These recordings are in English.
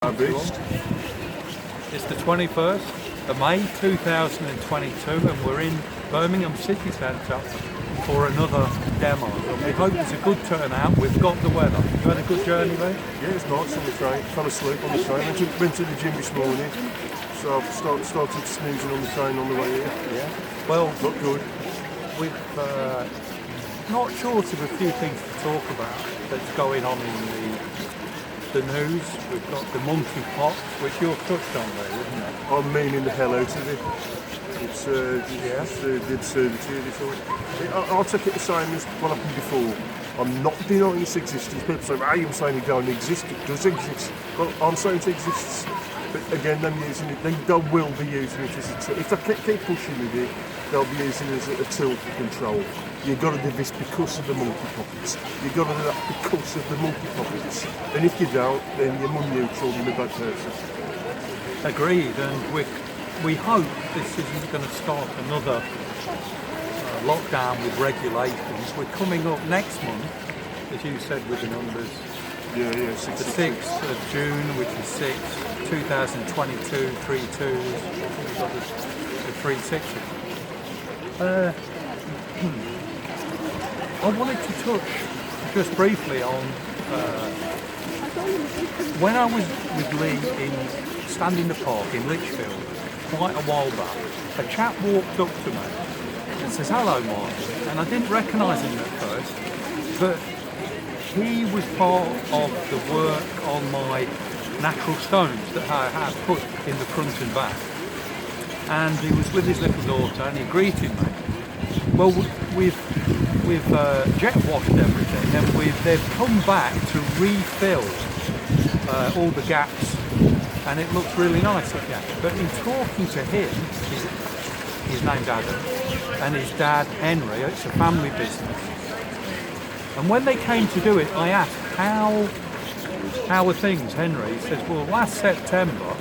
It's the 21st of May 2022 and we're in Birmingham City Centre for another demo. And we hope it's a good turnout. We've got the weather. You had a good journey, mate? Yeah, it's nice on the train. Fell asleep on the train. I went to the gym this morning, so I've started snoozing on the train on the way here. Yeah. Well, not good. We've not short of a few things to talk about that's going on in the news. We've got the monkeypox, which you've touched on there, isn't it? I'm meaning the hell out of it. It's the absurdity of it all. I'll take it the same as what happened before. I'm not denying its existence. People say, I'm saying it don't exist. It does exist. Well, I'm saying it exists. But again, them using it, they will be using it as a tool. If they keep pushing with it, they'll be using it as a tool for control. You've got to do this because of the monkeypox. You've got to do that because of the monkeypox. And if you don't, then you're neutral and a bad person. Agreed, and we hope this isn't going to start another lockdown with regulations. We're coming up next month, as you said with the numbers. Yeah, the 6th of June, which is 6, 2022, 3 2s, we've got the 3 6s. I wanted to touch just briefly on when I was with Lee in Standing Park in Lichfield quite a while back. A chap walked up to me and says, "Hello, Martin," and I didn't recognise him at first, but he was part of the work on my natural stones that I had put in the front and back. And he was with his little daughter and he greeted me. Well, we've jet washed everything and they've come back to refill all the gaps and it looks really nice again. But in talking to him, he's named Adam, and his dad Henry, it's a family business. And when they came to do it, I asked, how are things, Henry? He says, well, last September,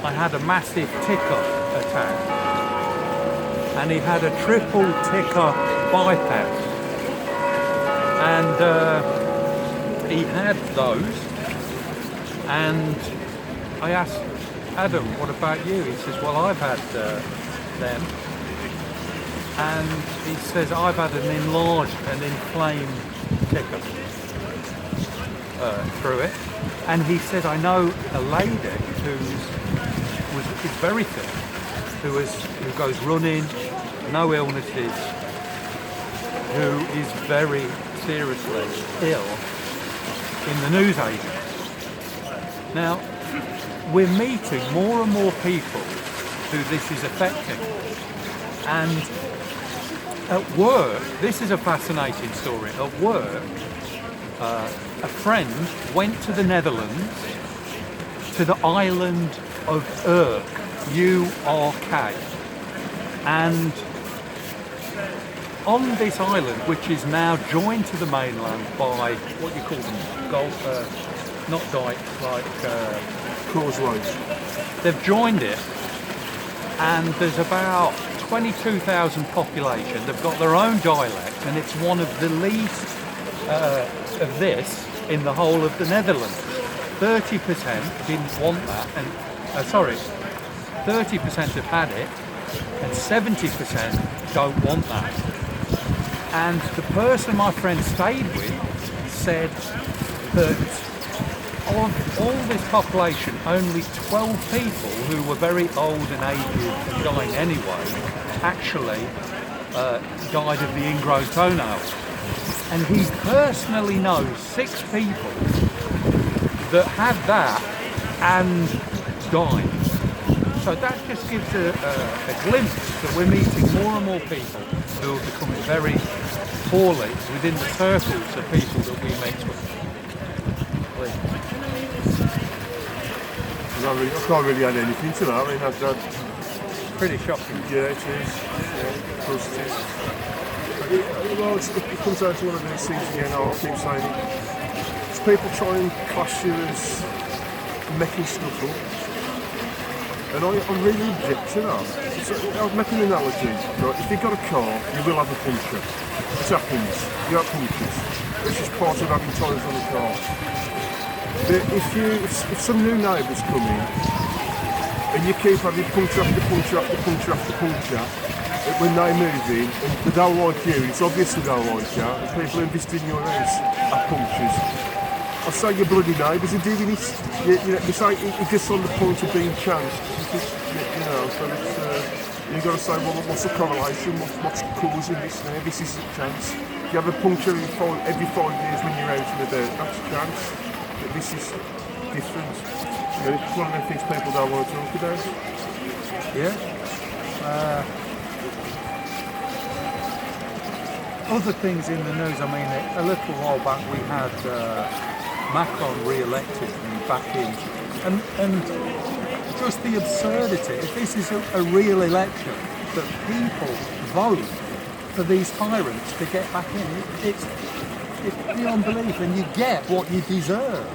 I had a massive ticker attack. And he had a triple ticker bypass. And he had those. And I asked, Adam, what about you? He says, well, I've had them. And he says, I've had an enlarged and inflamed ticker through it. And he said, I know a lady is very fit, who goes running, no illnesses, who is very seriously ill in the newsagents. Now, we're meeting more and more people who this is affecting. And at work, this is a fascinating story. At work, a friend went to the Netherlands, to the island of Urk, U-R-K. And on this island, which is now joined to the mainland by, what do you call them? Not dikes, like... causeways. They've joined it, and there's about 22,000 population. They've got their own dialect, and it's one of the least of this in the whole of the Netherlands. 30% didn't want that, and 30% have had it, and 70% don't want that. And the person my friend stayed with said that of all this population, only 12 people who were very old and aged and dying anyway actually died of the ingrown toenails. And he personally knows 6 people that had that and died. So that just gives a glimpse that we're meeting more and more people who are becoming very poorly within the circles of people that we mix with. I can't really add anything to that. I mean, that's pretty shocking. Yeah, it is. Yeah, of course it is. Well, it comes down to one of these things again. I'll keep saying it. It's people try and class you as making stuff up. And I really object to that. I'll make an analogy. Right? If you've got a car, you will have a puncture. It happens. You have punctures. It's just part of having tyres on a car. that if some new neighbours come in and you keep having puncture after puncture after puncture after puncture, when they move in and they don't like you, it's obvious they don't like you, and people who invest in your house are punctures. I say your bloody neighbours are doing it. It's like it gets on the point of being chanced. So you've got to say, well, what's the correlation? What's causing this now? This is a chance. You have a puncture every 5 years when you're out and about. That's a chance. But this is different. It's one of the things people don't want to talk about. Yeah. Other things in the news, I mean, a little while back we had Macron re-elected back in, and just the absurdity, if this is a real election, that people vote for these tyrants to get back in, it's beyond belief, and you get what you deserve,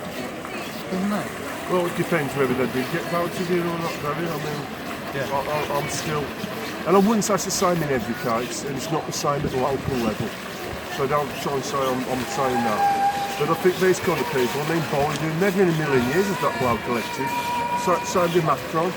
isn't it? Well, it depends whether they did get voted in or not, Gary. I mean, yeah. I'm still... And I wouldn't say it's the same in every case, and it's not the same at the local level. So don't try and say I'm saying that. But I think these kind of people, I mean Biden, never in a million years has that bloke elected. So did Macron.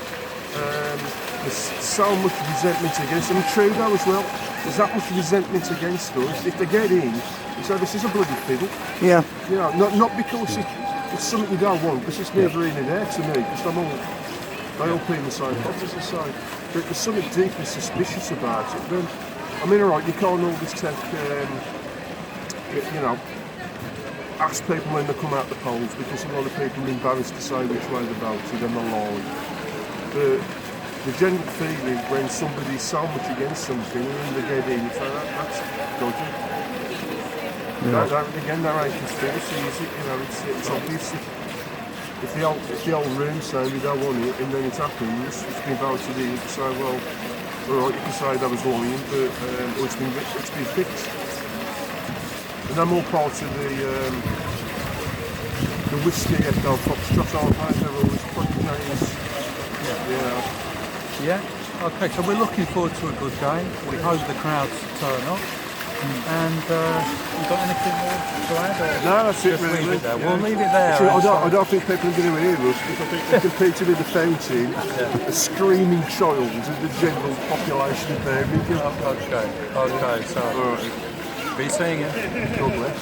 There's so much resentment against them. And Trudeau as well. There's that much resentment against us. If they get in, you say this is a bloody fiddle. Yeah. You know, not because it's something you don't want, because it's never in there to me, because they all play in the same pot, as I say. But there's something deeply suspicious about it. Then, I mean, alright, you can't always take, ask people when they come out the polls, because a lot of people are embarrassed to say which way they voted and they lie. But the general feeling when somebody's so much against something and then they get in, it's like, that's dodgy. Again, there ain't conspiracy, is it? It's obvious. If the old room say we don't want it, and then it happens, it's been voted in, you can say, well, alright, you can say that was lying, but it's been fixed. And I'm all part of the whiskey echo foxtrot, aren't they? They're always putting names. Yeah. Okay, so we're looking forward to a good game. We hope the crowds turn up. And you got anything more to add? Or no, that's it. Leave Really. it there. Yeah. We'll leave it there. Sure, I don't think people are going to hear us, because I think they're competing with the fountain, a screaming child, and the general population of Birmingham. Okay. So be seeing you. God bless.